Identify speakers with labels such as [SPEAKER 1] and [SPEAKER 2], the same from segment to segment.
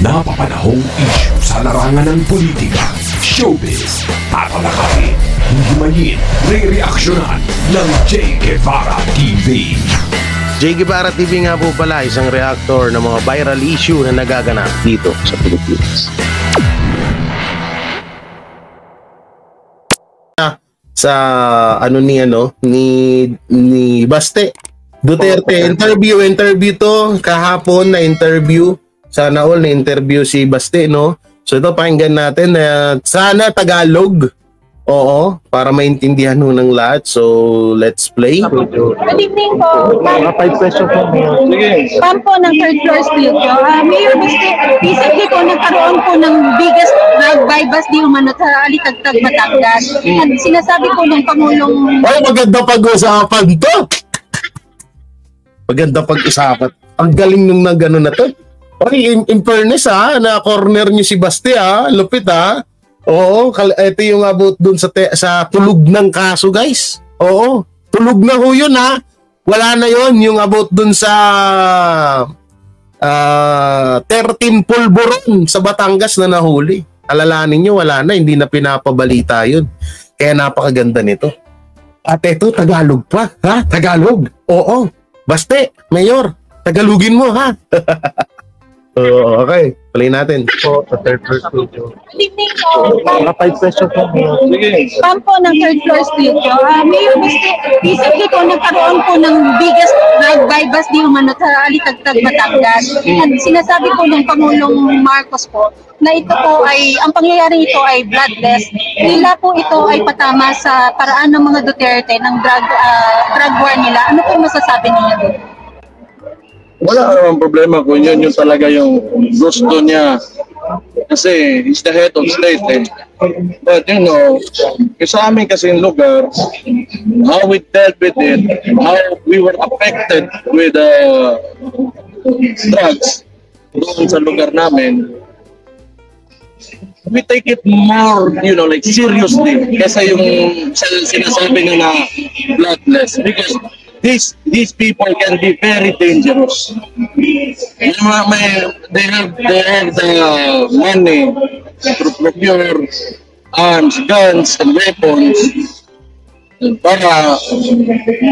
[SPEAKER 1] Napapanahong issue sa larangan ng politika, showbiz, tatalakayin, himayin, re-reaksyonan ng J. Guevara TV.
[SPEAKER 2] J. Guevara TV nga po pala, isang reactor ng mga viral issue na nagaganap dito sa Pilipinas. Sa ni Baste Duterte, interview to kahapon na interview. Sana all na interview si Baste, no? So ito pakinggan natin na sana Tagalog. Oo, para maintindihan ho ng lahat. So, let's play.
[SPEAKER 3] Good evening po.
[SPEAKER 4] Mga 5 questions po. Sige.
[SPEAKER 3] Pam po ng third floor studio. Mayor Baste, recently po nagkaroon po ng biggest bypass di umano sa Alitagtag, Batangas. At sinasabi po ng Pangulong...
[SPEAKER 2] Ay, maganda pag-usapan to! Maganda pag-usapan. Ang galing nung na gano'n na to. Ay, in fairness na corner niyo si Baste lupit Oo, ito yung about dun sa tulog ng kaso, guys. Oo, tulog na ho yun Wala na yun, yung about dun sa 13 pulburon sa Batangas na nahuli. Alalanin nyo, wala na, hindi na pinapabalita yun. Kaya napakaganda nito. At ito, Tagalog pa, Tagalog. Oo, Baste, Mayor, Tagalogin mo, Oo, okay. Play natin.
[SPEAKER 4] Po, sa third floor studio.
[SPEAKER 3] Good evening po.
[SPEAKER 4] Mga 5 questions po. Sige.
[SPEAKER 3] Pam po ng third floor studio. Mayor Baste, recently po nagkaroon po ng biggest bypass di umano sa Alitagtag, Batangas. At sinasabi po ng Pangulong Marcos po na ito po ay, ang pangyayari ito ay bloodless. Nila po ito ay patama sa paraan ng mga Duterte ng drug war nila. Ano po masasabi niyo dito?
[SPEAKER 4] Wala namang problema kung yun yung talaga yung gusto niya. Kasi he's the head of state But sa amin kasing lugar, how we dealt with it, how we were affected with drugs doon sa lugar namin, we take it more, like seriously kesa yung sinasabi nyo na bloodless. Because these people can be very dangerous. They have the money to procure arms, guns, and weapons para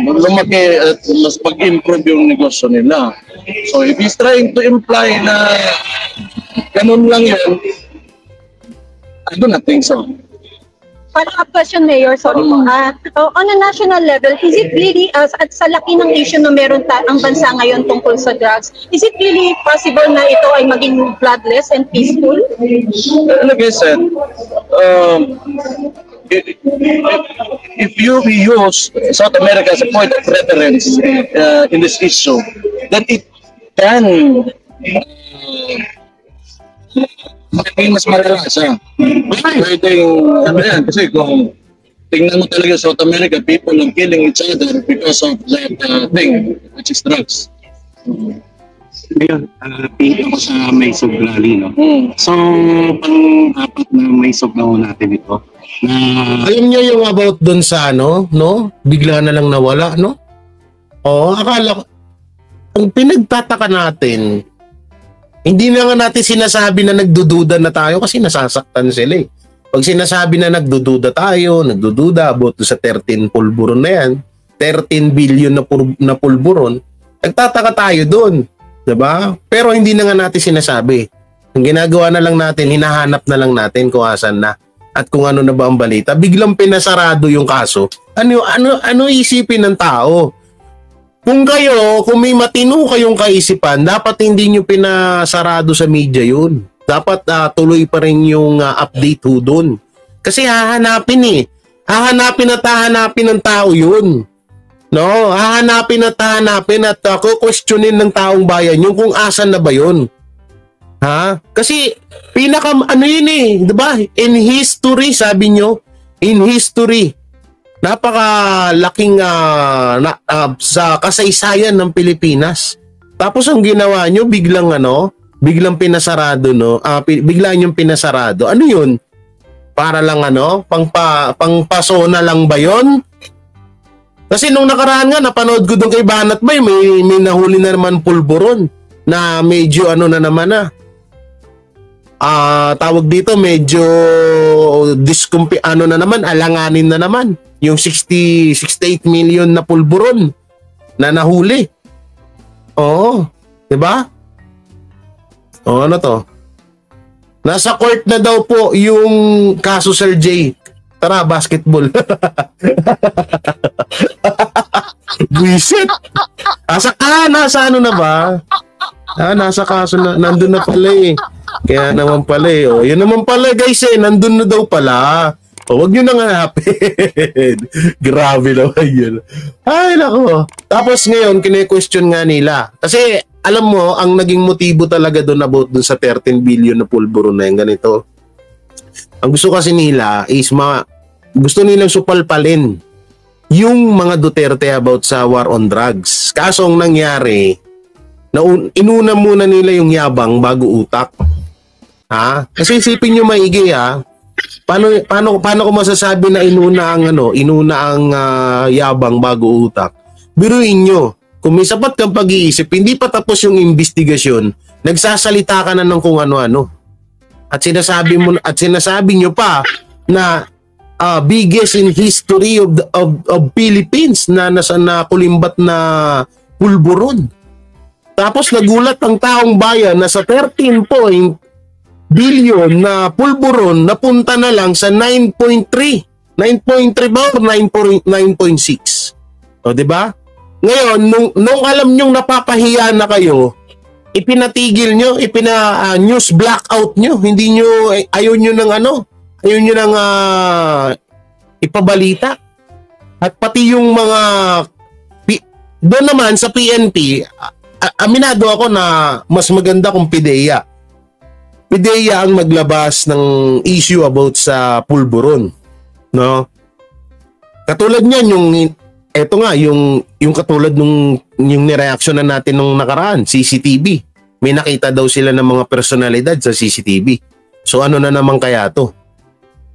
[SPEAKER 4] lumaki at mas mag-improve yung negosyo nila. So if he's trying to imply na ganun lang yun, I do not think so.
[SPEAKER 3] Follow-up question, Mayor. Sorry po. On a national level, is it really, at sa laki ng issue na meron ang bansa ngayon tungkol sa drugs, is it really possible na ito ay maging bloodless and peaceful?
[SPEAKER 4] Like I said, if you use South America as a point of reference in this issue, then it can maging mas malala siya. Pwedeng, kasi kung tingnan mo talaga South America, people are killing each other because of that thing, which is drugs.
[SPEAKER 5] Ngayon, tingin ako sa Maysog Rally, no? So, pang-apat na Maysog na ho natin ito.
[SPEAKER 2] Alam niyo yung about dun sa no? Bigla na lang nawala, no? Oo, akala ko, ang pinagtataka natin, hindi na nga natin sinasabi na nagdududa na tayo kasi nasasaktan sila Pag sinasabi na nagdududa tayo, nagdududa about sa 13 pulburon na yan, 13 billion na pulburon, nagtataka tayo doon. Diba? Pero hindi na nga natin sinasabi. Ang ginagawa na lang natin, hinahanap na lang natin kung asan na at kung ano na ba ang balita. Biglang pinasarado yung kaso. Ano isipin ng tao? Kung may matino kayong kaisipan, dapat hindi nyo pinasarado sa media yun. Dapat tuloy pa rin yung update ho doon. Kasi hahanapin Hahanapin at hahanapin ng tao yun. No? Hahanapin at hahanapin at kukwestiyonin ng taong bayan yung kung asan na ba yun. Kasi diba? In history, sabi nyo, in history, napakalaking sa kasaysayan ng Pilipinas. Tapos ang ginawa nyo, biglang pinasarado, bigla nyo pinasarado. Ano yun? Para lang pangpasona lang ba yun? Kasi nung nakaraan nga, napanood ko doon kay Banat Bay, may nahuli na naman pulburon na medyo na naman tawag dito, medyo na naman, alanganin na naman yung 68 million na pulburon na nahuli. Oo, 'di ba? O ano to? Nasa court na daw po yung kaso, Sir J. Tara, basketball. Buisit. Nasa ano na ba? Nasa kaso na, nandun na pala eh. Kaya naman pala eh. O, yun naman pala guys eh, nandun na daw pala. O, wag nyo nang hanapin. Grabe naman yun. Ay, nako. Tapos ngayon, kine-question nga nila. Kasi, alam mo, ang naging motibo talaga doon about doon sa 13 billion na pulburo na yung ganito. Ang gusto kasi nila is gusto nilang supalpalin yung mga Duterte about sa war on drugs. Kaso ang nangyari, inuna muna nila yung yabang bago utak. Ha? Kasi isipin nyo maigi ha. Paano ko masasabi na inuna ang yabang bago utak? Biruin nyo, kung may sapat kang pag-iisip, hindi pa tapos yung investigasyon, nagsasalita ka na ng kung ano-ano. At sinasabi nyo pa na biggest in history of Philippines na kulimbat na pulburon. Tapos nagulat ang taong bayan na sa 13 billion na pulburon napunta na lang sa 9.3. 9.3 ba o 9.6? O, diba? Ngayon, nung alam nyong napapahiya na kayo, ipinatigil nyo, news blackout nyo, hindi nyo, ayaw nyo ng ipabalita. At pati yung mga, doon naman sa PNP, aminado ako na mas maganda kung PIDEA. PIDEA ang maglabas ng issue about sa pulburon. No? Katulad niyan, yung katulad yung nireaction na natin nung nakaraan, CCTV. May nakita daw sila ng mga personalidad sa CCTV. So ano na naman kaya to?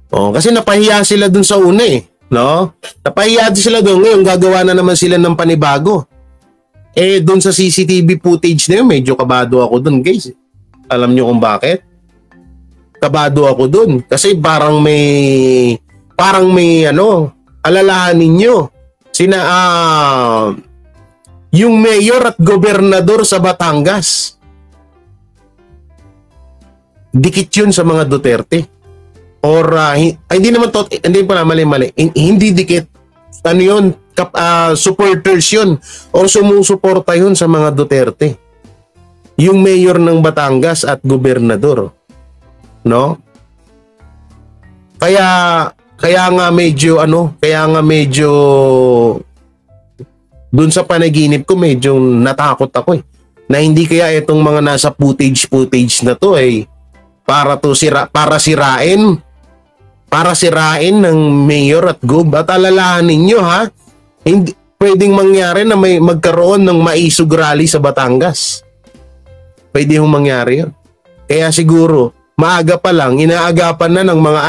[SPEAKER 2] Kasi napahiya sila dun sa una eh. No? Napahiya sila dun. Ngayon gagawa na naman sila ng panibago. Dun sa CCTV footage na yun, medyo kabado ako dun guys. Alam nyo kung bakit? Kabado ako dun. Kasi parang may alalahanin nyo. Yung mayor at gobernador sa Batangas. Dikit yun sa mga Duterte. Or hindi naman hindi pala mali. Hindi dikit. Ano yun? Supporters yun. Or sumusuporta yun sa mga Duterte. Yung mayor ng Batangas at gobernador. No? Kaya nga medyo dun sa panaginip ko medyo natakot ako eh. Na hindi kaya itong mga nasa footage na to eh para sirain ng mayor at gob. At alalahanin nyo ha, hindi pwedeng mangyari na may magkaroon ng maisog rally sa Batangas. Pwede yung mangyari yun. Kaya siguro maaga pa lang inaagapan na ng mga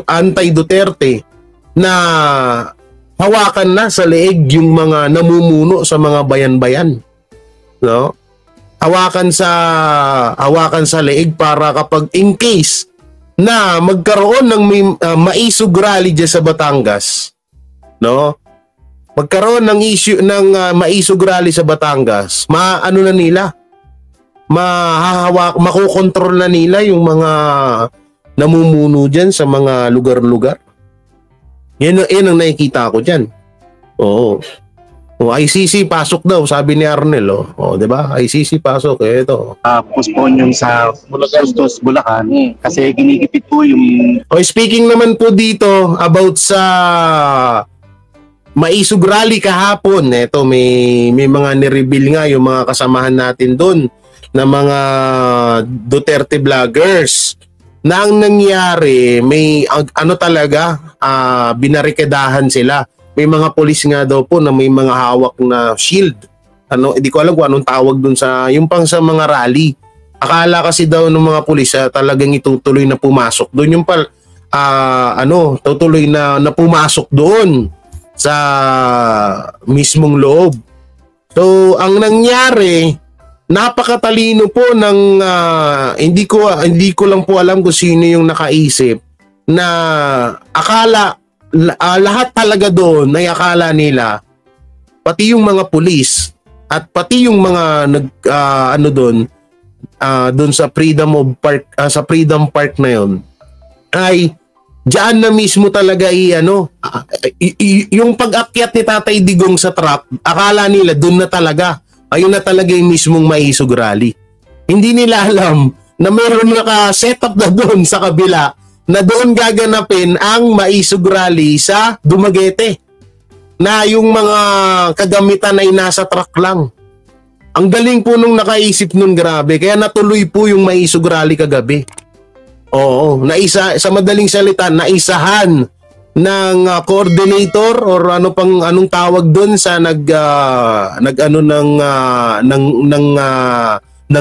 [SPEAKER 2] anti-Duterte na hawakan na sa leeg yung mga namumuno sa mga bayan-bayan. No? Hawakan sa leeg para kapag in case na magkaroon ng maisog rally dyan sa Batangas, no? Magkaroon ng issue ng maisog rally sa Batangas, makokontrol na nila yung mga namumuno dyan sa mga lugar-lugar. Yan ang nakikita ko dyan. Oo. ICC pasok daw, sabi ni Arnel. Di ba? ICC pasok. Ito.
[SPEAKER 5] Postpone yung sa Bustos, Bulacan. Kasi ginigipit po yung...
[SPEAKER 2] Speaking naman po dito about sa maisog rally kahapon. Ito, may mga nireveal nga yung mga kasamahan natin doon na mga Duterte vloggers. Na ang nangyari, may binarikadahan sila. May mga polis nga daw po na may mga hawak na shield. Hindi ko alam kung anong tawag dun sa, yung pang sa mga rally. Akala kasi daw ng mga polis talagang itutuloy na pumasok doon. Yung tutuloy na pumasok doon sa mismong loob. So, ang nangyari, napakatalino po ng hindi ko lang po alam kung sino yung nakaisip na akala lahat talaga doon ay akala nila, pati yung mga pulis at pati yung mga doon sa Freedom Park na yon ay diyan na mismo talaga yung pag-akyat ni Tatay Digong sa truck, akala nila doon na talaga, ayun na talaga yung mismong Maisog Rally. Hindi nila alam na meron naka-set up na doon sa kabila na doon gaganapin ang Maisog Rally sa Dumaguete, na yung mga kagamitan ay nasa truck lang. Ang galing po nung nakaisip nun, grabe. Kaya natuloy po yung Maisog Rally kagabi. Oo, sa madaling salita, naisahan ng coordinator or anong tawag doon sa ng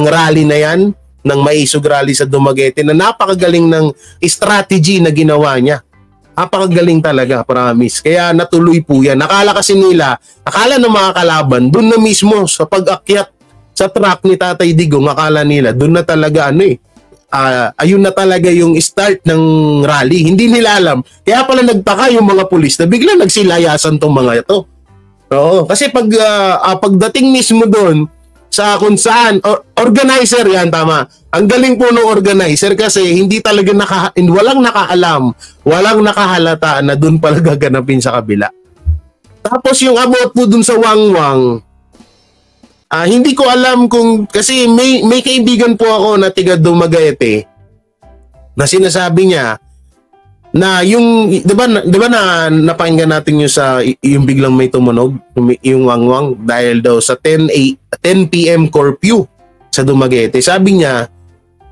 [SPEAKER 2] rally na yan, ng Maisog Rally sa Dumaguete, na napakagaling ng strategy na ginawa niya. Napakagaling talaga, promise. Kaya natuloy po yan. Akala ng mga kalaban, doon na mismo sa pag-akyat sa truck ni Tatay Digong, akala nila, doon na talaga ayun na talaga yung start ng rally. Hindi nila alam. Kaya pala nagtaka yung mga pulis na bigla nagsilayasan tong mga ito. Oo, kasi pagdating mismo doon, sa kung saan organizer yan, tama. Ang galing po ng organizer kasi hindi talaga walang nakaalam, walang nakahalata na doon pala gaganapin sa kabila. Tapos yung about po doon sa Wangwang, hindi ko alam kung, kasi may kaibigan po ako na tiga Dumaguete na sinasabi niya na yung, di ba na napakinggan natin yung biglang may tumunog, yung Wangwang, dahil daw sa 10 PM curfew sa Dumaguete. Sabi niya,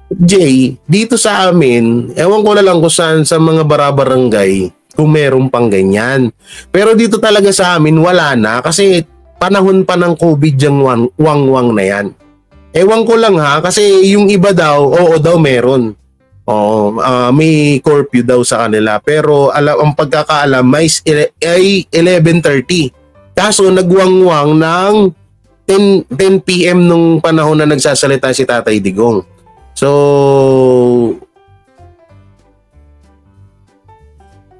[SPEAKER 2] Jay, dito sa amin, ewan ko na lang kung saan sa mga barabarangay kung meron pang ganyan. Pero dito talaga sa amin, wala na kasi panahon pa ng COVID yung Wangwang na yan. Ewan ko lang kasi yung iba daw, oo daw meron. May curfew daw sa kanila, pero ang pagkakaalam ay 11:30. Kaso nagwangwang ng 10 PM nung panahon na nagsasalita si Tatay Digong. So,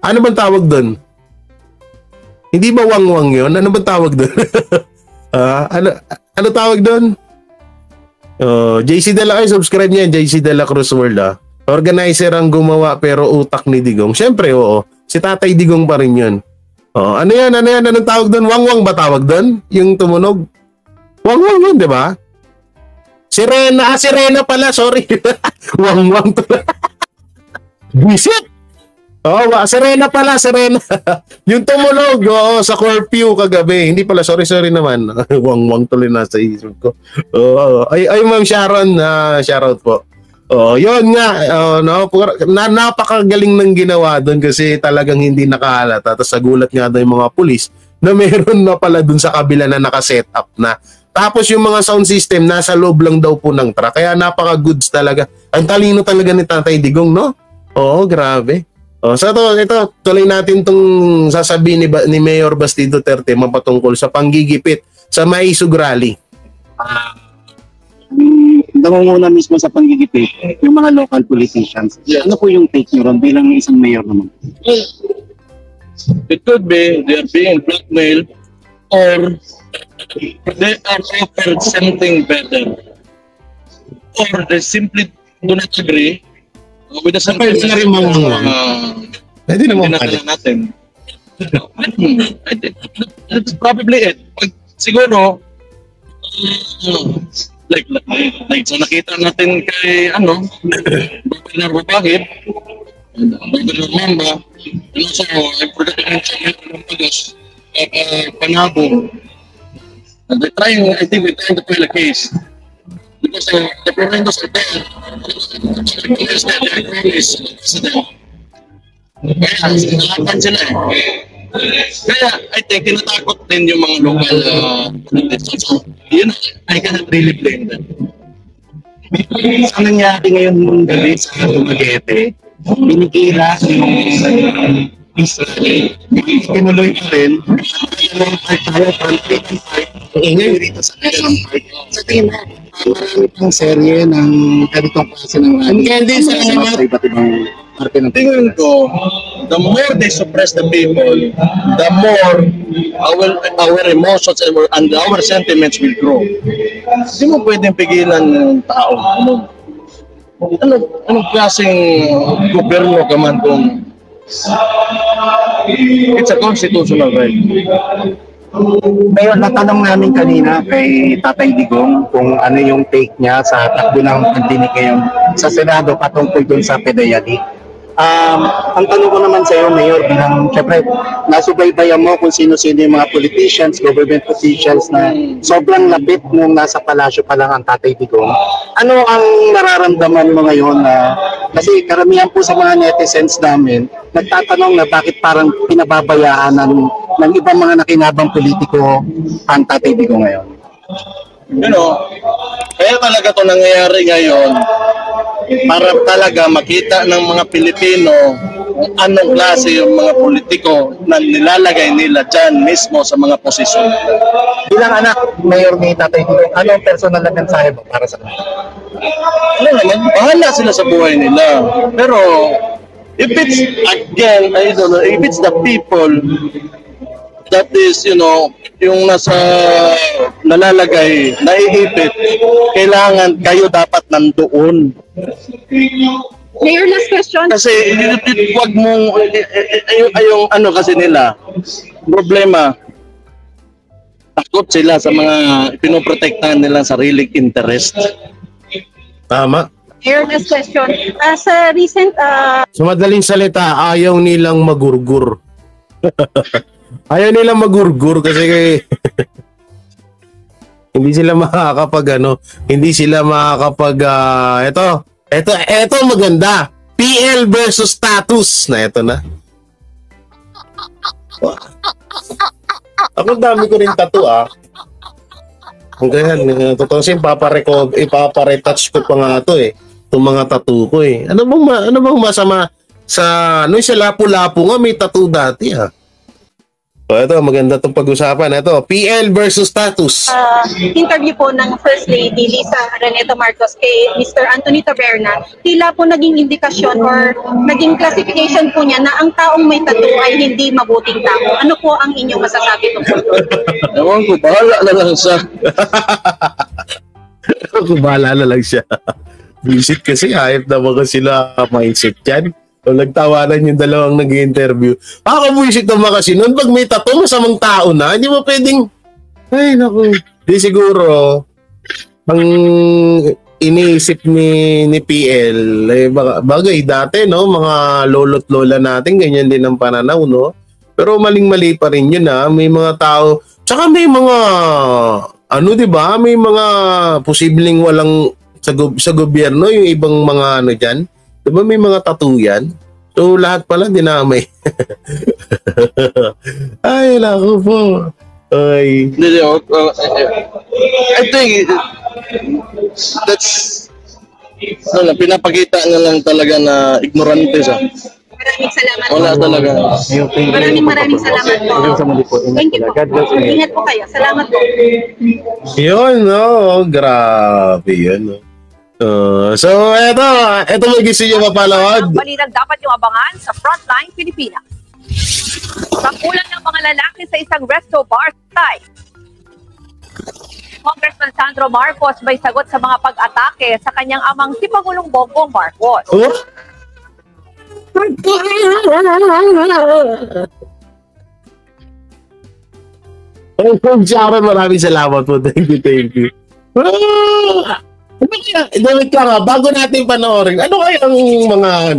[SPEAKER 2] ano bang tawag doon? Hindi ba wangwang yun? Ano bang tawag doon? Ano tawag doon? JC De La, subscribe niya, JC De La Cruz World. Organizer ang gumawa pero utak ni Digong. Siyempre, oo. Si Tatay Digong pa rin yun. Ano yan? Anong tawag doon? Wangwang ba tawag doon? Yung tumunog? Wangwang yun, di ba? Sirena. Sirena pala. Sorry. Wangwang to. Visit. Sirena pala. Sirena. Yung tumunog sa curfew kagabi. Hindi pala. Sorry naman. Wangwang tuloy na sa isip ko. Ay, Ma'am Sharon. Shoutout po. Yun nga, napakagaling ng ginawa doon kasi talagang hindi nakahalata. Tapos nagulat nga daw yung mga pulis na meron na pala doon sa kabila na nakaset up na. Tapos yung mga sound system nasa loob lang daw po ng truck. Kaya napaka-goods talaga. Ang talino talaga ni Tatay Digong, no? Oo, grabe. So ito, tuloy natin itong sasabihin ni Mayor Basti Duterte mapatungkol sa panggigipit sa Maisog Rally.
[SPEAKER 5] Nangunguna mismo sa panggigipit yung mga local politicians. Yes. Ano po yung take nyo ron bilang isang mayor naman?
[SPEAKER 4] It could be they're being blackmailed or they are offered something better or they simply do not agree with the something
[SPEAKER 2] Pwede naman
[SPEAKER 4] natin. I think that's probably it. Siguro like so nakita natin kay Governor Babahid, Governor Mamba, and also I forgot to mention ng Pagas at Panabo. They're trying to file a case because the Proventos are there. Yes, they are president. Kaya sinalapan sila Kaya I think tinatakot din yung mga local politicians. So, yun, I cannot really blame them.
[SPEAKER 5] Sa nangyari ngayon gabi sa Dumaguete, pinikira yung Israel. Tinuloy pa rin. Tayo from 85 ingay dito sa Quezon Park. Sa tingin mo, marami pang serye ng ganitong klase ng rally.
[SPEAKER 2] Hindi,
[SPEAKER 5] sa iba't ibang parte ng
[SPEAKER 4] Tingin ko, the more they suppress the people, the more our emotions and our sentiments will grow. Hindi mo pwedeng pigilan ng tao. Anong klaseng gobyerno ka man kung it's a constitutional right.
[SPEAKER 5] Ngayon, natanong namin kanina kay Tatay Digong kung ano yung take niya sa takbo ng pagdinig ngayon sa Senado patungkol dun sa PDEA. Ang tanong ko naman sa iyo, Mayor, bilang syempre nasubaybayan mo kung sino-sino yung mga politicians, government officials na sobrang lapit nung nasa palasyo pa lang ang Tatay Digong. Ano ang nararamdaman mo ngayon kasi karamihan po sa mga netizens namin nagtatanong na bakit parang pinababayaan ng ibang mga nakinabang politiko ang Tatay Digong ngayon?
[SPEAKER 4] Kaya talaga ito nangyayari ngayon para talaga makita ng mga Pilipino kung anong klase yung mga politiko na nilalagay nila dyan mismo sa mga posisyon.
[SPEAKER 5] Bilang anak, Mayor ni Tatay Digong, anong personal na mensahe mo para sa kanila?
[SPEAKER 4] Ano naman, bahala sila sa buhay nila. Pero if it's again, I don't know, if it's the people that is, yung nasa nalalagay, naiipit, kailangan kayo dapat nandoon.
[SPEAKER 3] Mayor, last question.
[SPEAKER 4] Kasi wag mong yung ano kasi nila, problema, takot sila sa mga pinoprotektahan nilang sariling interest.
[SPEAKER 2] Tama.
[SPEAKER 3] Mayor, last question. Sa recent
[SPEAKER 2] Sa madaling salita, ayaw nilang magurgur. Ayaw nilang magurgur kasi hindi sila makakapag hindi sila makakapag ito maganda. PL versus status na ito na. Ako dami ko rin tattoo Ang ganyan, totoo sin ipapa-retouch ko pa nga ito itong mga tattoo ko Ano bang masama sa sa lapu-lapu nga may tattoo dati So ito, maganda itong pag-usapan. Ito, PL versus status.
[SPEAKER 3] interview po ng First Lady Lisa Araneta Marcos kay Mr. Anthony Taberna, tila po naging indikasyon or naging classification po niya na ang taong may tattoo ay hindi mabuting tao. Ano po ang inyong masasabi tungkol doon?
[SPEAKER 4] Ewan ko, bahala na lang siya.
[SPEAKER 2] Bahala na lang siya. Visit kasi, hayop naman kasi sila mindset yan. So, nagtawanan yung dalawang nag-interview. Buisit naman kasi noon pag may tattoo, masamang tao na. Hindi mo pwedeng, ay naku. Di siguro, ang iniisip ni PL, bagay dati, mga lolo't lola natin, ganyan din ang pananaw, no? Pero maling-mali pa rin yun, May mga tao, tsaka may mga, di ba? May mga posibleng walang, sa gobyerno, yung ibang mga dyan. Diba may mga tattoo yan? So lahat pala dinamay. Ay, naku po. Ay.
[SPEAKER 4] I think that's pinapakita na lang talaga na ignorante siya.
[SPEAKER 3] Maraming salamat
[SPEAKER 4] Wala
[SPEAKER 3] po.
[SPEAKER 4] talaga.
[SPEAKER 3] Maraming salamat po. Thank you po. Ingat po kayo. Salamat po.
[SPEAKER 2] Yun, grabe yun, so, eto may gusto nyo mapalawad.
[SPEAKER 6] Balitang dapat yung abangan sa Frontline Pilipinas. Kakulang ng mga lalaki sa isang resto bar sa Congressman Sandro Marcos may sagot sa mga pag-atake sa kanyang amang si Pangulong Bongbong Marcos.
[SPEAKER 2] Maraming salamat po. Thank you. Bago natin panoorin, ano kaya ang mga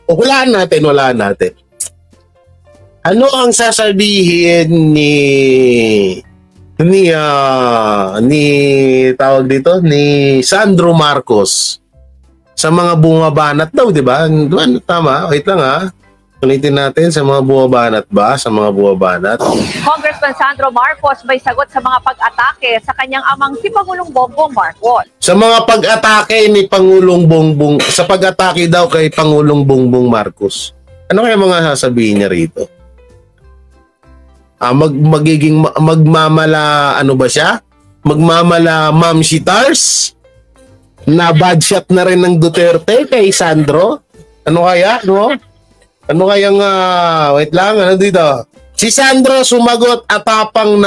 [SPEAKER 2] hulaan natin. Ano ang sasabihin ni Sandro Marcos sa mga bumabanat daw, di ba? Tama, wait lang Ulitin natin sa mga bumabanat ba? Sa mga bumabanat.
[SPEAKER 6] Congressman Sandro Marcos may sagot sa mga pag-atake sa kanyang amang si Pangulong Bongbong Marcos.
[SPEAKER 2] Sa mga pag-atake ni Pangulong Bongbong, sa pag-atake daw kay Pangulong Bongbong Marcos. Ano kaya mga sasabihin niya rito? Magmamala, ano ba siya? Magmamala Ma'am Shitars? Na bad shot na rin ng Duterte kay Sandro? Ano kaya, no? Ano kayang, wait lang, ano dito? Si Sandro sumagot at tapang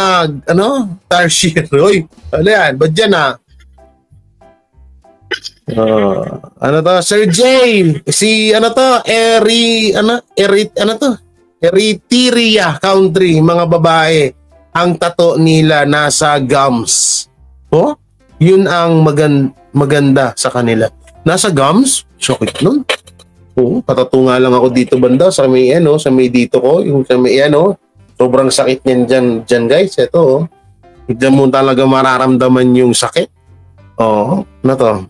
[SPEAKER 2] Tarsier. Uy, ano yan? Ba't dyan, ano to? Sir Jay, si, Eritrea country, mga babae, ang tato nila nasa gums. Oh, yun ang maganda sa kanila. Nasa gums? Sakit nun. Oo, patato nga lang ako dito banda sa may sa may dito ko, yung sa may sobrang sakit niyan diyan guys. Ito diyan mo talaga mararamdaman yung sakit. Na to.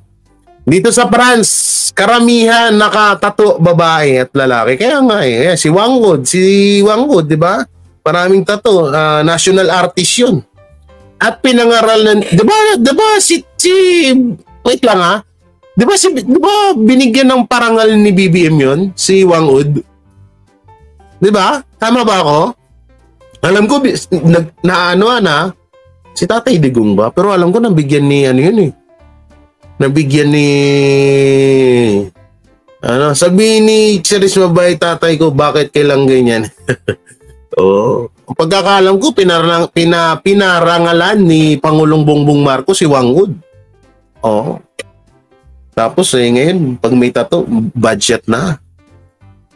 [SPEAKER 2] Dito sa France, karamihan nakatato babae at lalaki. Kaya nga si Wangwood, di ba? Maraming tato, national artist 'yun. At pinangaralan, di ba si wait lang Di ba binigyan ng parangal ni BBM 'yon, si Wangwood? Di ba? Tama ba ako? Alam ko si Tatay Digong ba? Pero alam ko nabigyan ni yun Nabigyan ni sabihin ni Charis Mabay tatay ko, bakit kailang ganyan? Ang pagkakalam ko pinarangalan ni Pangulong Bongbong Marcos si Wangwood. Tapos ngayon pag may tattoo, budget na.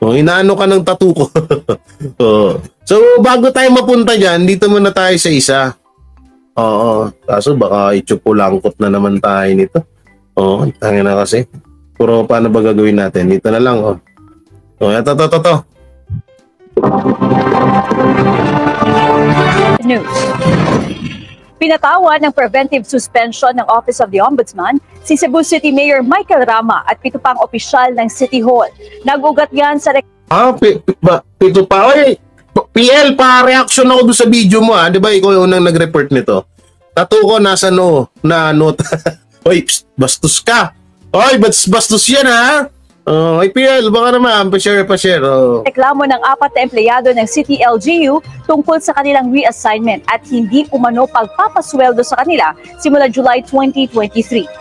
[SPEAKER 2] Inaano ka ng tattoo ko. So bago tayo mapunta diyan, dito muna tayo sa isa. Kaso baka itsupulangkot na naman tayo nito. Tangin na kasi. Pero paano ba gagawin natin? Dito na lang. Ito.
[SPEAKER 6] News. Pinatawan ng preventive suspension ng Office of the Ombudsman si Cebu City Mayor Michael Rama at 7 pang opisyal ng City Hall. Nagugat yan sa...
[SPEAKER 2] Pito pa. Oy, PL, pa-reaction ako doon sa video mo Di ba ikaw yung nag-report nito? Tattoo ko nasa na note. Oy, bastos ka. Oy, bastos yan IPL, baka naman, pa-share.
[SPEAKER 6] Reklamo ng 4 na empleyado ng City LGU tungkol sa kanilang reassignment at hindi umano pagpapasweldo sa kanila simula July 2023.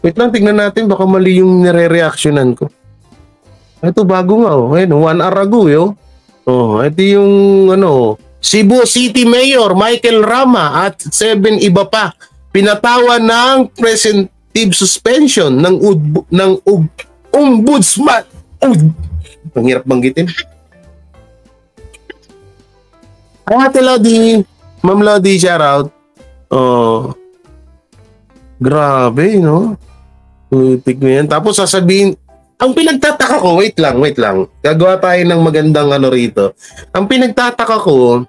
[SPEAKER 2] Wait lang, tignan natin, baka mali yung nire-reactionan ko. Ito, bago nga 1 hour ago ito yung Cebu City Mayor Michael Rama at 7 iba pa pinatawan ng preventive suspension ng ombudsman. Ang hirap banggitin. Ate Lodi, Ma'am Lodi, shout out. Grabe, Putik mo yan. Tapos sasabihin, ang pinagtataka ko, wait lang. Gagawa tayo ng magandang rito. Ang pinagtataka ko,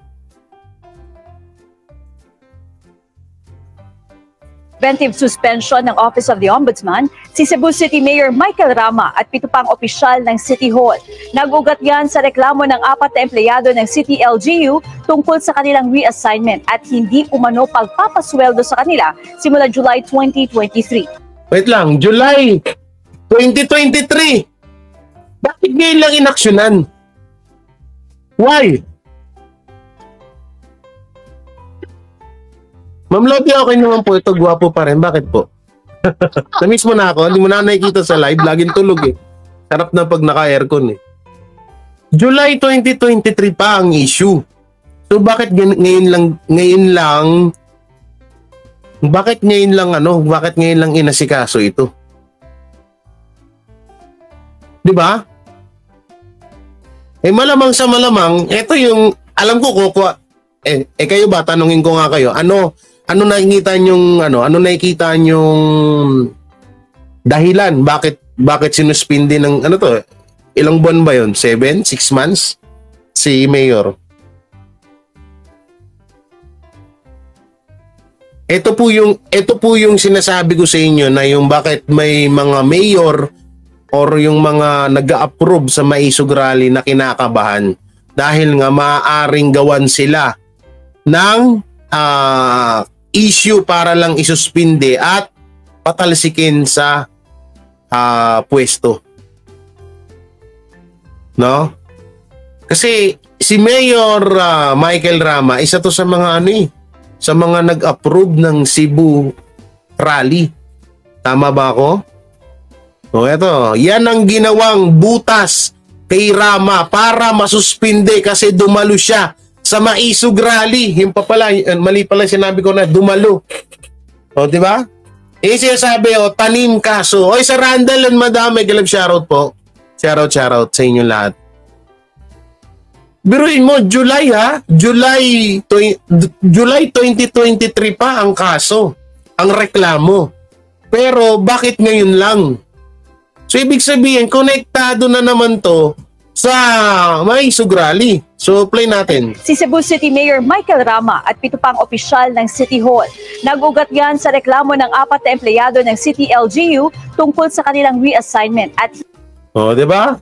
[SPEAKER 6] Preventive suspension ng Office of the Ombudsman si Cebu City Mayor Michael Rama at 7 pang opisyal ng City Hall. Nagugat yan sa reklamo ng 4 na empleyado ng City LGU tungkol sa kanilang reassignment at hindi umano pagpapasweldo sa kanila simula July 2023.
[SPEAKER 2] Wait lang, July 2023. Bakit ngayon lang inaksyonan? Why? Ma'am Lodi, okay naman po ito. Gwapo pa rin. Bakit po? Na-miss mo na ako. Hindi mo na nakikita sa live. Laging tulog Sarap na pag naka-aircon July 2023 pa ang issue. So bakit ngayon lang inasikaso ito? 'Di ba? Malamang sa malamang, ito yung alam ko kukuha. Kayo ba, tanungin ko nga kayo, ano nakikita nyong dahilan bakit sinuspindi ng ilang buwan ba yon? 6 months si Mayor? Ito po yung sinasabi ko sa inyo na yung bakit may mga mayor or yung mga nag-a-approve sa maisog rally na kinakabahan dahil nga maaaring gawan sila ng issue para lang isuspinde at patalsikin sa pwesto. No? Kasi si Mayor Michael Rama, isa to sa mga sa mga nag-approve ng Cebu Rally. Tama ba ako? O eto, yan ang ginawang butas kay Rama para masuspinde kasi dumalo siya sa Maisog Rally. Yung pa pala, mali pala sinabi ko na dumalo. O, di ba? Siya sabi, tanim kaso. Oy, sa Randall and Madam, may galab shoutout po. Shoutout sa inyo lahat. Biruin mo, July ha? July 2023 pa ang kaso, ang reklamo. Pero bakit ngayon lang? So ibig sabihin, konektado na naman to sa Maisog Rally. So play natin.
[SPEAKER 6] Si Cebu City Mayor Michael Rama at 7 pang opisyal ng City Hall. Nag-ugat yan sa reklamo ng 4 na empleyado ng City LGU tungkol sa kanilang reassignment at
[SPEAKER 2] di ba?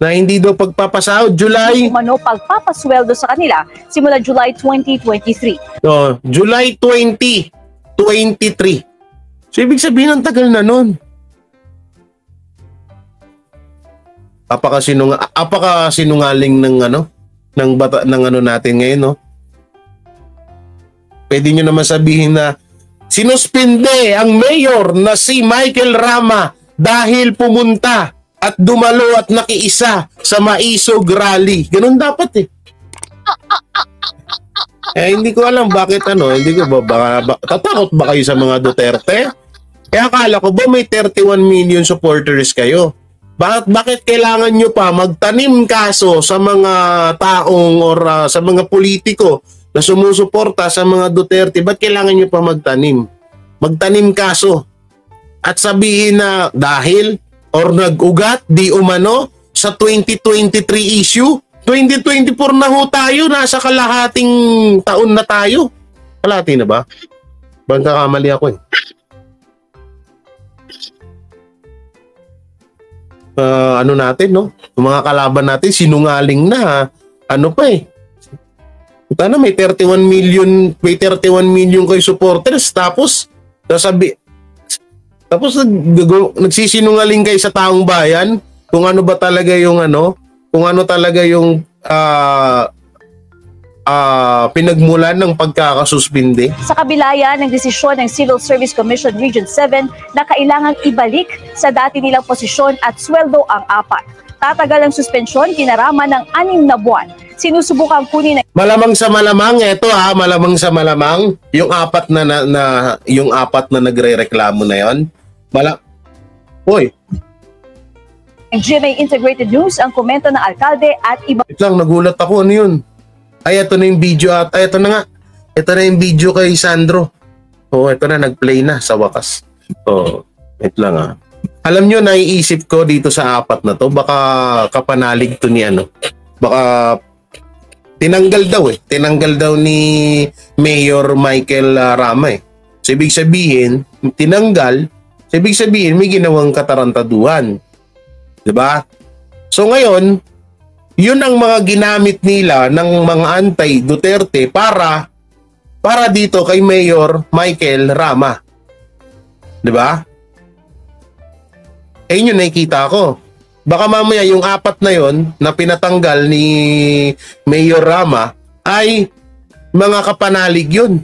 [SPEAKER 2] Na hindi daw pagpapasahod July.
[SPEAKER 6] Umano pagpapasweldo sa kanila simula July 2023.
[SPEAKER 2] July 2023. So ibig sabihin ang tagal na nun. Apakasinungaling ng natin ngayon, no? Pwede nyo naman sabihin na sinuspinde ang mayor na si Michael Rama dahil pumunta at dumalo at nakiisa sa Maisog Rally. Ganun dapat hindi ko alam bakit hindi ko baka tatakot ba kayo sa mga Duterte? Akala ko ba may 31 million supporters kayo? Bakit kailangan nyo pa magtanim kaso sa mga taong or sa mga politiko na sumusuporta sa mga Duterte? Ba't kailangan nyo pa magtanim? Magtanim kaso at sabihin na dahil or nag-ugat di umano sa 2023 issue? 2024 na ho tayo, nasa kalahating taon na tayo. Kalahati na ba? Bang kakamali ako natin, no? Yung mga kalaban natin, sinungaling na. May 31 million kayo supporters, tapos nagsisinungaling kayo sa taong bayan kung ano ba talaga yung pinagmulan ng pagkakasuspinde.
[SPEAKER 6] Sa kabila yan ng desisyon ng Civil Service Commission Region 7 na kailangang ibalik sa dati nilang posisyon at sweldo ang 4. Tatagal ang suspensyon kinarama ng 6 na buwan. Sinusubukang kunin
[SPEAKER 2] malamang sa malamang yung apat na nagrereklamo na yon.
[SPEAKER 6] GMA Integrated News ang komento ng alkalde at iba.
[SPEAKER 2] Nagulat ako, ano yun? Ay, ito na yung video at ito na nga. Ito na yung video kay Sandro. Ito na, nag-play na sa wakas. Wait lang Alam nyo, naiisip ko dito sa 4 na to, baka kapanalig to ni baka tinanggal daw ni Mayor Michael Rama So, ibig sabihin, tinanggal, so, ibig sabihin, may ginawang katarantaduhan. Diba? So ngayon, yun ang mga ginamit nila ng mga anti-Duterte para dito kay Mayor Michael Rama. Diba? Yun yung nakikita ko. Baka mamaya yung 4 na yon na pinatanggal ni Mayor Rama ay mga kapanalig yun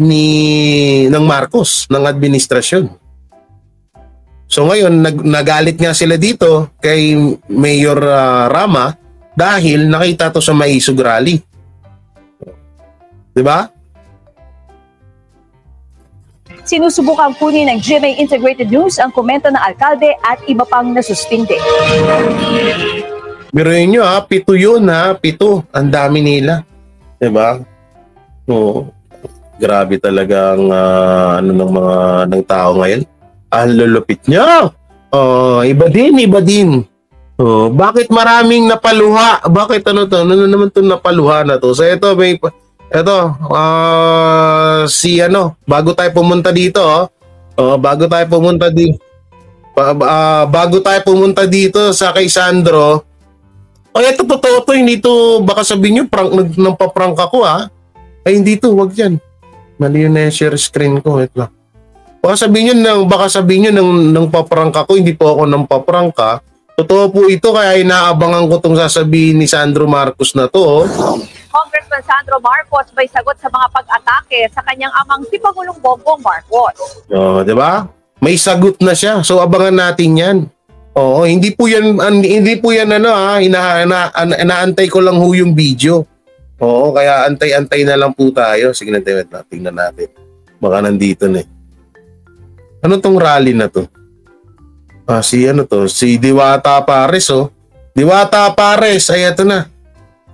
[SPEAKER 2] ng Marcos, ng administrasyon. So ngayon, nagalit nga sila dito kay Mayor Rama dahil nakita to sa Maisog Rally. Diba?
[SPEAKER 6] Sinusubukang kunin ng GMA Integrated News ang komento ng alkalde at iba pang nasuspinde.
[SPEAKER 2] Biruin nyo 7 yun 7. Ang dami nila. Diba? Grabe talaga ang ng tao ngayon. Ang lulupit niya. Iba din. Bakit maraming napaluha? Bakit ano naman itong napaluha na to? So bago tayo pumunta dito, bago tayo pumunta dito sa kay Sandro, ito totoo to, hindi to, baka sabihin nyo, nagpa-prank ako Ay, hindi to, wag yan. Mali yun na yung share screen ko, ito lang. Baka sabihin nyo nang paprank ako, hindi po ako nang paprank Totoo po ito, kaya inaabangan ko itong sasabihin ni Sandro Marcos na to.
[SPEAKER 6] Congressman Sandro Marcos may sagot sa mga pag-atake sa kanyang amang si Pangulong Bongbong Marcos.
[SPEAKER 2] Di ba? May sagot na siya. So abangan natin 'yan. Oo, hindi po 'yan inaantay ko lang ho yung video. Oo, kaya antay-antay na lang po tayo. Sige na, tingnan natin. Baka nandito na eh. Ano tong rally na to? Si Diwata Pares, oh. Diwata Pares, ay ito na.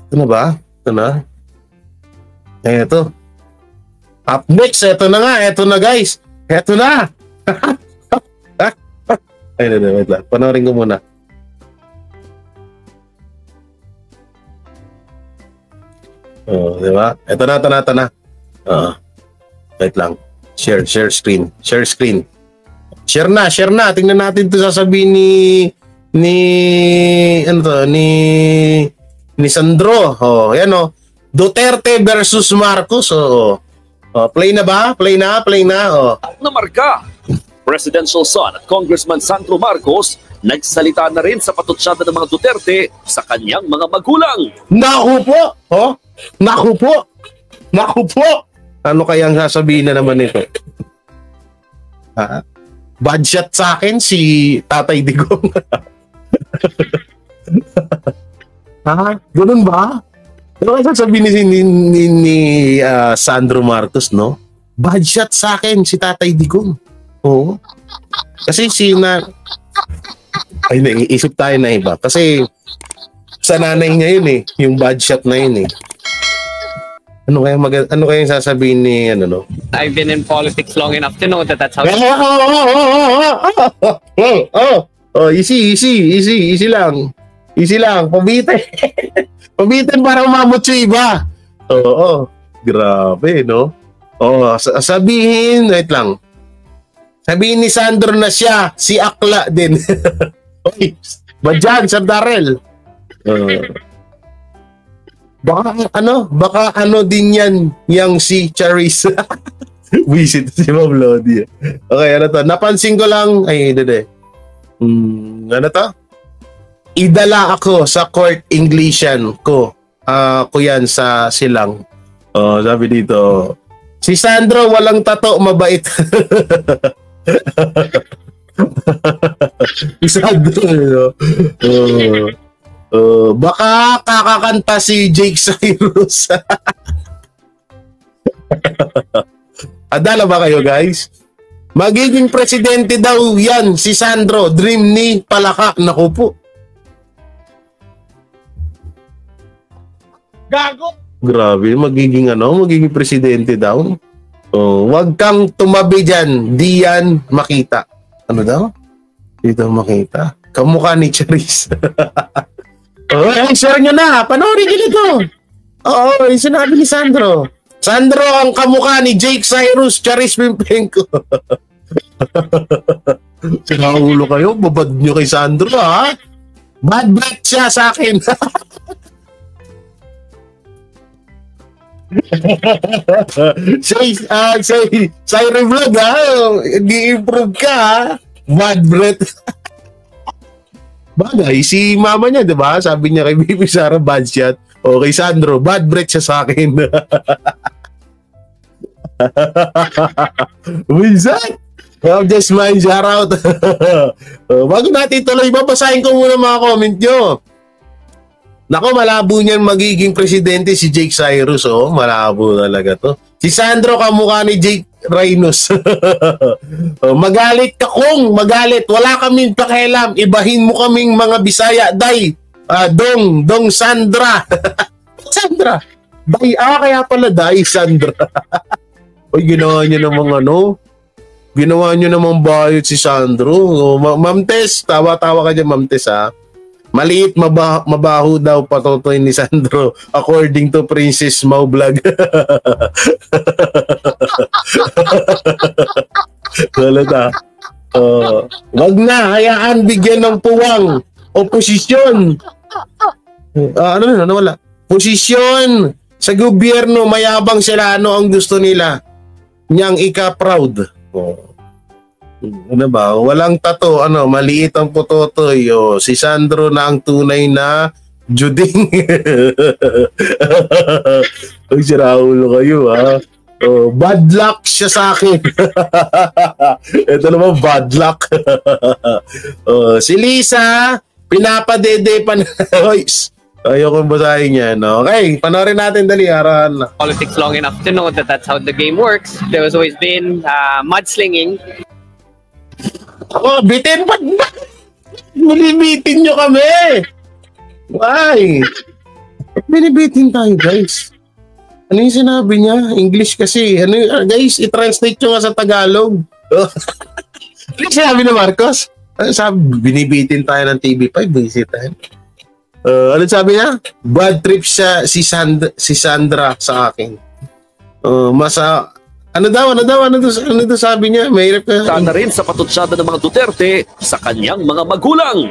[SPEAKER 2] Ito na ba? Ito na. Ay ito. Up next, ito na nga. Ito na, guys. Ito na. Ay, wait lang. Panoorin ko muna. Oh, di ba? Ito na. Wait lang. Share screen. Share na. Tingnan natin 'to sasabihin ni Sandro. Oh, ayan oh. Duterte versus Marcos. Oh. Play na ba? Play na. Oh.
[SPEAKER 7] Namarka. Presidential son at Congressman Sandro Marcos nagsalita na rin sa patutsyada ng mga Duterte sa kanyang mga magulang.
[SPEAKER 2] Naku po. Oh. Naku po. Ano kayang sasabihin na naman ito? Bad shot sa akin si Tatay Digong. Ganun ba? Ano kaya sasabihin ni Sandro Marcos, no? Bad shot sa akin si Tatay Digong. Oo. Kasi naiisip tayo na iba. Kasi sa nanay niya yun eh. Yung bad shot na yun eh. Ano kaya sasabihin ni no?
[SPEAKER 8] I've been in politics long enough to know that that's how.
[SPEAKER 2] Easy lang. Pabitin para umamot yung iba. Oo. Grabe, no? Sabihin ni Sandro na siya, si Akla din. Oy, ba dyan, Sir Darrell? Baka din yan, yang si Charis. Visit si Ma'am Lodi. Okay, ano to? Napansin ko lang, ano to? Idala ako sa court Englishan ko. Ko yan sa silang. Sabi dito, si Sandro walang tato, mabait. Si Sandro, baka kakakanta si Jake Cyrus. Adala ba kayo, guys? Magiging presidente daw yan si Sandro, dream ni Palaka. Naku po. Gago. Grabe, magiging presidente daw. Wag kang tumabi dyan, di yan makita. Ano daw? Dito makita. Kamukha ni Charis. Share nyo na. Panoorin nyo nito. Oo, yung sinabi ni Sandro. Sandro ang kamukha ni Jake Cyrus, Charis Pimpenko. Sinaulo kayo, babad nyo kay Sandro, ha? Bad breath siya sa akin. Say revlog, ha? Di-improve ka, ha? Bad breath. Bagay, si mama niya, di ba? Sabi niya kay Bibi Sara, bad shot. O kay Sandro, bad breath siya sa akin. Winsan! Just mind, shout out. Bago natin tuloy, babasahin ko muna mga comment nyo. Nako, malabo niyan magiging presidente si Jake Cyrus. Malabo talaga to. Si Sandro kamukha ni Jake Rhinos. Magalit ka kung magalit. Wala kaming pakialam. Ibahin mo kaming mga Bisaya. Day. Dong Sandra. Sandra. Day. Kaya pala Day Sandra. Oy, ginawa niyo namang ginawa niyo namang bayot si Sandro. Ma'am Tess, tawa-tawa ka dyan, Ma'am Tess, ha. Maliit, mabaho daw patutoy ni Sandro according to Princess Mau Vlog. Wag na, hayaan bigyan ng puwang. Oposisyon. Wala. Posisyon sa gobyerno, mayabang sila. Ano ang gusto nila? Niyang ika-proud. Ano ba? Walang tato, ano, maliit ang putotoy. Si Sandro na ang tunay na Juding. Ay, si Raulo kayo, ha? Bad luck siya sa akin. Ito naman, bad luck. Si Lisa, pinapadede pa na. Ayoko basahin yan. Okay, panoorin natin dali. Arahan na.
[SPEAKER 8] Politics long enough to know that that's how the game works. There has always been mudslinging.
[SPEAKER 2] Bitin pa. Binibitin nyo kami. Why? Binibitin tayo, guys. Ano yung sinabi niya? English kasi. Ano, guys, i-translate nyo nga sa Tagalog. Ano yung sinabi ni Marcos? Ano sabi? Binibitin tayo ng TV5. Bisitahin. Ano sabi niya? Bad trip siya si Sandra sa akin. Ano daw sabi niya? Mahirap ka.
[SPEAKER 7] Na rin sa patutsada ng mga Duterte sa kanyang mga magulang.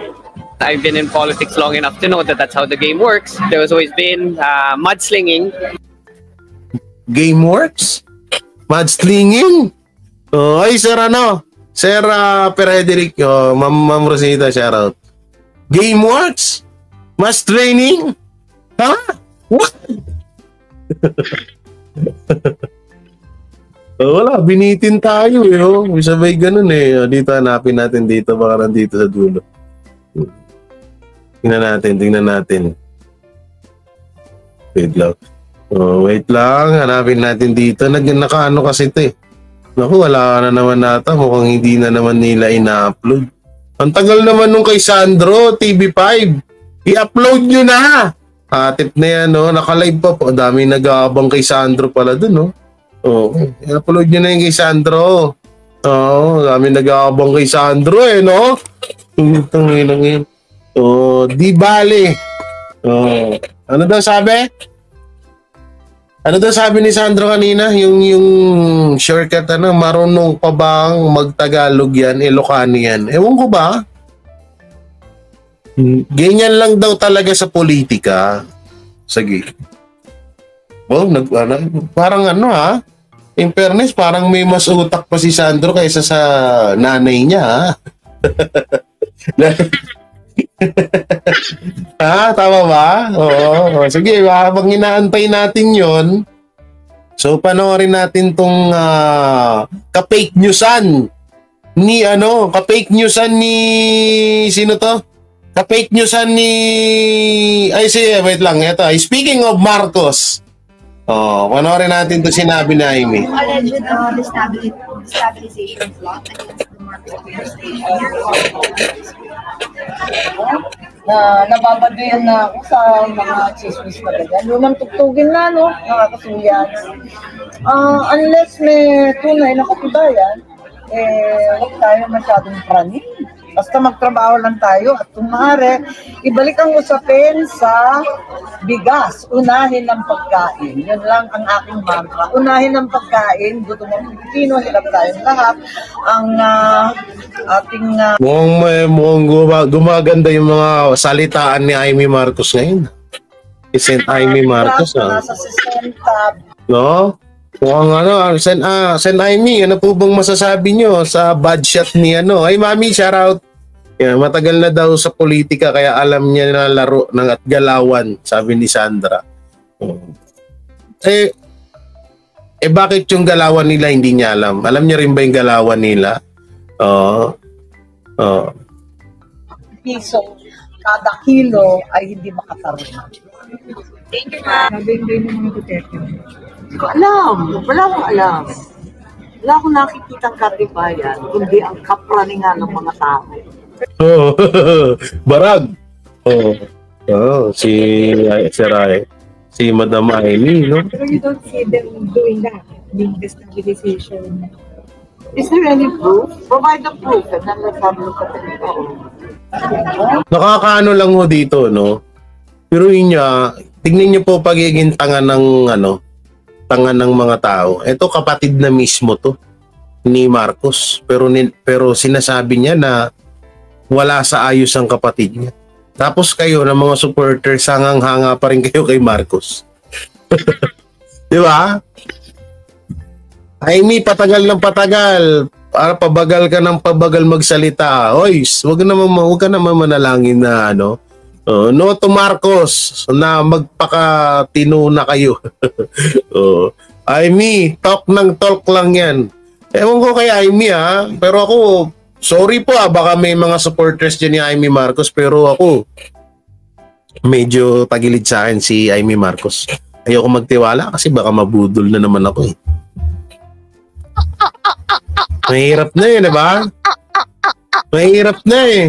[SPEAKER 8] I've been in politics long enough to know that that's how the game works. There has always been mudslinging.
[SPEAKER 2] Game works? Mudslinging? Ay, Sir Sir Frederick, Ma'am Rosita, shout out. Game works? Mass training? Ha? What? Wala, binitin tayo May sabay ganun Dito, hanapin natin dito. Baka nandito sa dulo. Tingnan natin. Wait lang. Wait lang. Hanapin natin dito. Nakaano kasi ito Naku, wala na naman nata. Mukhang hindi na naman nila ina-upload. Ang tagal naman nung kay Sandro, TV5. I-upload nyo na. Tip na yan, Naka-live pa po. Dami nag-aabang kay Sandro pala dun, I-upload nyo na yung kay Sandro. Dami nag-aabang kay Sandro, Tangin. Di bale. Ano daw sabi? Ano daw sabi ni Sandro kanina? Yung shortcut, marunong pa bang magtagalog yan, Ilocano yan? Ewan ko ba? Ganyan lang daw talaga sa politika. Sige. Parang in fairness, parang may mas utak pa si Sandro kaysa sa nanay niya, Tama ba? Oo. Sige, habang inaantay natin yon. So, panoorin natin tong ka-fake newsan ni ka-fake newsan ni sino to? Ka-fake newsan ni wait lang, ito. Speaking of Marcos. Panoorin natin to sinabi ni Amy.
[SPEAKER 9] Alleged destabilization plot against the Marcos administration.
[SPEAKER 10] Nababaduyan na ako sa mga chismis na ganyan. Lumang tugtugin na, nakakasuyan. Unless may tunay na katibayan, huwag tayo masyadong praning. Basta magtrabaho lang tayo at kung maaari, ibalik ang usapin sa bigas. Unahin ang pagkain. Yun lang ang aking mantra. Unahin ang pagkain. Gutom ang Pilipino, hirap tayong lahat. Ang ating...
[SPEAKER 2] Mukhang gumaganda yung mga salitaan ni Amy Marcos ngayon. Isent Amy Marcos.
[SPEAKER 10] Nasa 60.
[SPEAKER 2] No? Mukhang Sen Amy, ano po bang masasabi nyo sa bad shot ni Ay, Mami, shout out. Matagal na daw sa politika kaya alam niya na laro ng at galawan, sabi ni Sandra. Bakit yung galawan nila hindi niya alam? Alam niya rin ba yung galawan nila?
[SPEAKER 10] Piso, kada kilo ay hindi makatarungan.
[SPEAKER 9] Thank you, ma'am.
[SPEAKER 10] Hindi ko alam. Wala akong alam. Wala akong nakikitang katibayan, kundi ang kapraningan ng mga tao.
[SPEAKER 2] Barag. Si Madam Amy, no?
[SPEAKER 9] Pero you don't see them doing that, being destabilization.
[SPEAKER 10] Is there any proof? Provide the proof and then let's have a look at it.
[SPEAKER 2] Nakakaano lang ho dito, no? Pero yun niya, tignan niyo po pagiging tanga ng mga tao. Ito kapatid na mismo to ni Marcos, pero sinasabi niya na wala sa ayos ang kapatid niya. Tapos kayo ng mga supporters hangang-hanga pa rin kayo kay Marcos. Di ba? Amy, patagal ng patagal. para pabagal ka ng pabagal magsalita. Oy, wag ka naman manalangin na ano. No to Marcos na magpakatino na kayo. Amy, talk lang yan. Ewan ko kay Amy pero ako, sorry po baka may mga supporters dyan ni Amy Marcos, pero ako, medyo tagilid sa akin si Amy Marcos. Ayoko magtiwala kasi baka mabudol na naman ako eh. Mahirap na eh, diba? Mahirap na eh.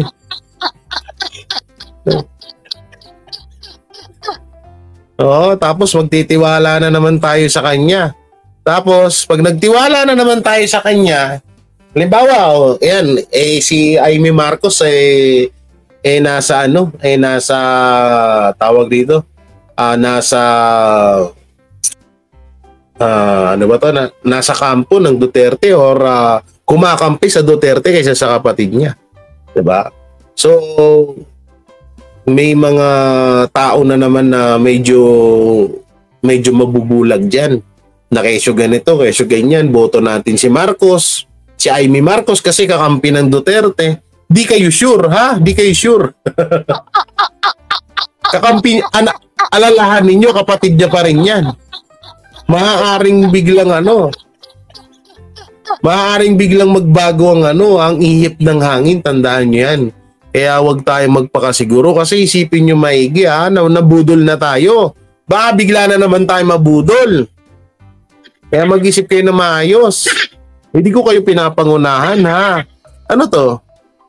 [SPEAKER 2] Tapos magtitiwala na naman tayo sa kanya. Tapos pag nagtiwala na naman tayo sa kanya, halimbawa, si Amy Marcos nasa tawag dito, nasa kampo ng Duterte or kumakampi sa Duterte kaysa sa kapatid niya. Diba? So, may mga tao na naman na medyo mabubulag dyan. Na kesyo ganito, kesyo ganyan, boto natin si Marcos, si Amy Marcos kasi kakampi ng Duterte. Di kayo sure, ha? Di kayo sure. Kakampi, alalahan ninyo, kapatid niya pa rin yan. Maaaring biglang magbago ang ihip ng hangin, tandaan niyo yan. Kaya wag tayo magpakasiguro kasi isipin nyo maigi nabudol na tayo. Baka bigla na naman tayo mabudol. Kaya mag-isip kayo na maayos. Hindi ko kayo pinapangunahan ha. Ano to?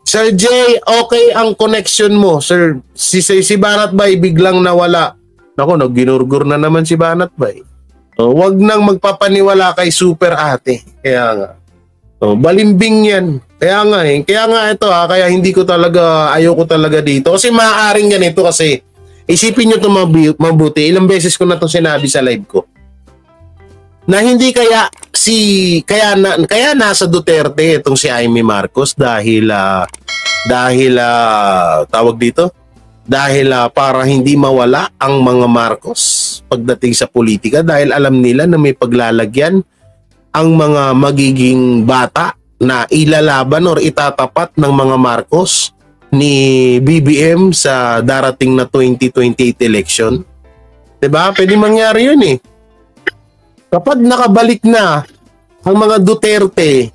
[SPEAKER 2] Sir Jay, okay ang connection mo. Sir, si Banat Bay biglang nawala. Naku, nagginurgur na naman si Banat Bay. Wag nang magpapaniwala kay Super Ate. Kaya nga. Balimbing yan. Kaya nga ito kaya ayoko talaga dito. Kasi maaaring ganito kasi isipin nyo ito mabuti. Ilang beses ko na ito sinabi sa live ko. Na hindi kaya nasa Duterte itong si Amy Marcos dahil tawag dito? Dahil para hindi mawala ang mga Marcos pagdating sa politika dahil alam nila na may paglalagyan ang mga magiging bata na ilalaban or itatapat ng mga Marcos ni BBM sa darating na 2028 election. Diba? Pwede mangyari yun eh. Kapag nakabalik na ang mga Duterte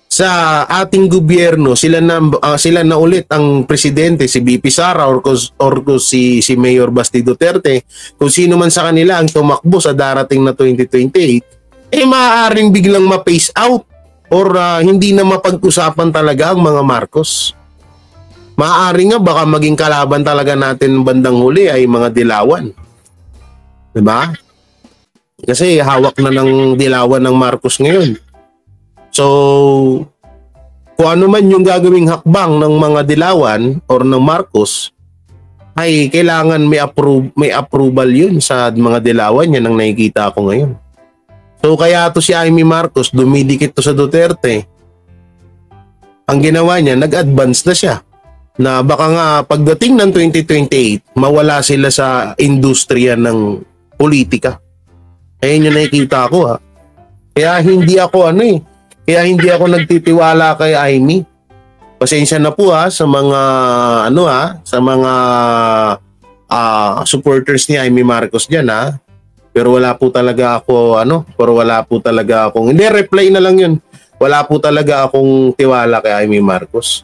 [SPEAKER 2] sa ating gobyerno, sila na ulit ang presidente, si BP Sara or si Mayor Basti Duterte, kung sino man sa kanila ang tumakbo sa darating na 2028, maaaring biglang ma-phase out or hindi na mapag-usapan talaga ang mga Marcos. Maaari nga baka maging kalaban talaga natin bandang huli ay mga Dilawan. Diba? Kasi hawak na ng Dilawan ng Marcos ngayon. So, kung ano man yung gagawing hakbang ng mga Dilawan or ng Marcos, ay kailangan may approval yun sa mga Dilawan. Yan ang nakikita ko ngayon. So kaya to si Amy Marcos, dumidikit to sa Duterte. Ang ginawa niya, nag-advance na siya. Na baka nga pagdating ng 2028, mawala sila sa industriya ng politika. Ayun yung nakikita ko ha. Kaya hindi ako kaya hindi ako nagtitiwala kay Amy. Pasensya na po sa mga sa mga supporters ni Amy Marcos diyan ha. Pero wala po talaga akong, hindi, reply na lang yun. Wala po talaga akong tiwala kay Amy Marcos.